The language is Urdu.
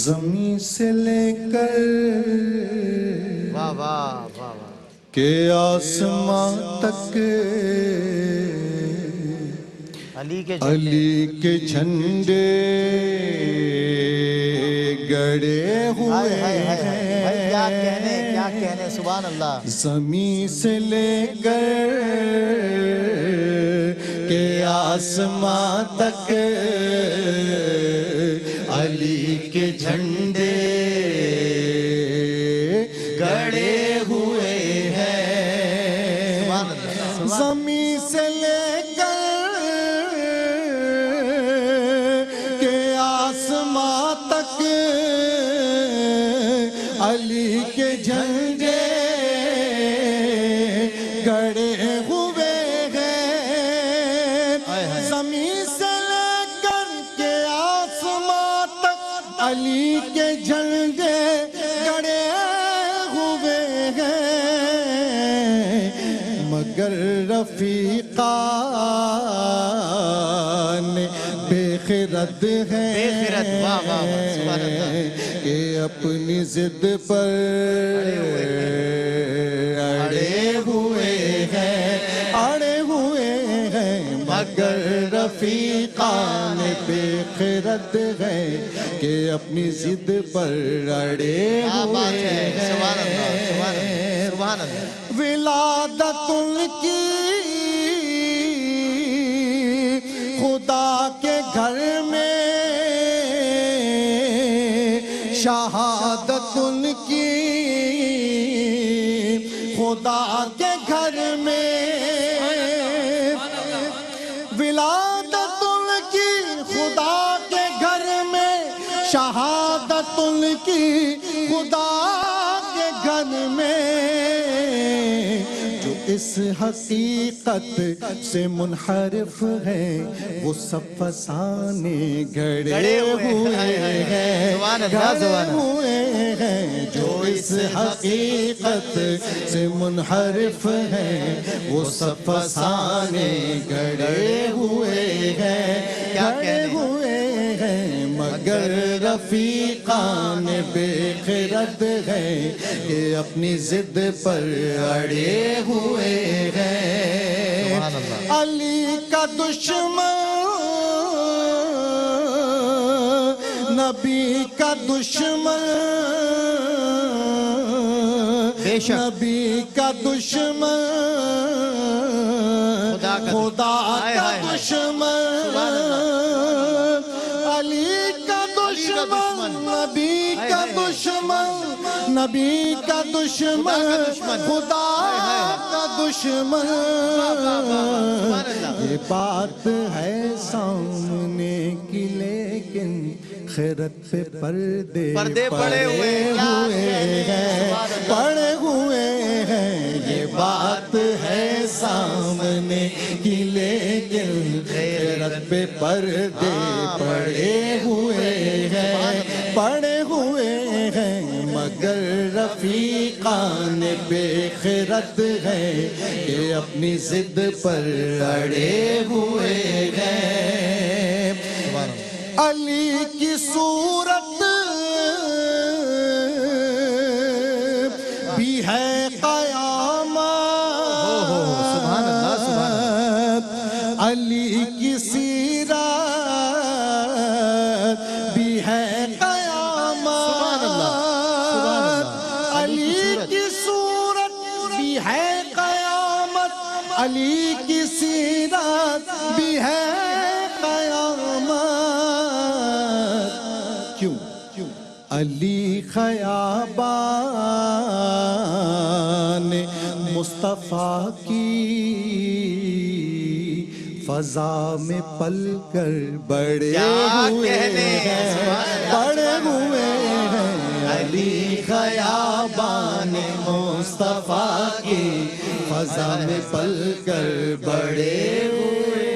زمین سے لے کر واہ واہ واہ کہ آسمان تک علی کے جھنڈے گڑے ہوئے ہیں۔ کیا کہنے سبحان اللہ۔ زمین سے لے کر کہ آسمان تک علی کے جھنڈے گڑے ہوئے ہیں۔ زمین سے لے کر کہ آسمان تک علی کے جھنڈے گڑے ہوئے ہیں۔ زمین سے لے کر کے آسمان تک علی کے جھنڈے گڑے ہوئے ہیں، مگر رفیقان بے خرد ہیں کہ اپنی ضد پر اڑے ہوئے ہیں، مگر رفیقان بے خرد ہیں کہ اپنی ضد پر اڑے ہوئے ہیں۔ ولادت ان کی خدا کے گھر میں، شہادت ان کی خدا کے گھر میں، ولادت ان کی خدا کے گھر میں، شہادت ان کی خدا کے گھر میں، جو اس حقیقت سے منحرف ہیں وہ سب فسانے گڑے ہوئے ہیں، جو اس حقیقت سے منحرف ہیں وہ سب فسانے گڑے ہوئے ہیں، مگر رفیقان بے خرد ہیں کہ اپنی ضد پر اڑے ہوئے ہیں۔ علی کا دشمن نبی کا دشمن، نبی کا دشمن خدا کا دشمن، علی کا دشمن نبی کا دشمن، نبی کا دشمن خدا کا دشمن۔ یہ بات ہے سامنے کی لیکن خیرت پہ پردے پڑے ہوئے ہیں، یہ بات ہے سامنے کی لیکن خیرت پہ پردے پڑے ہوئے ہیں، مگر رفیقان بے خرد ہیں کہ اپنی ضد پر اڑے ہوئے ہیں۔ علی کی صورت بھی ہے قیامت، علی کی سیرت بھی ہے قیامت، علی کی صورت بھی ہے قیامت، علی کی سیرت بھی ہے علی خیابان مصطفیٰ کی فضا میں پل کر بڑے ہوئے ہیں، علی خیابان مصطفیٰ کی فضا میں پل کر بڑے ہوئے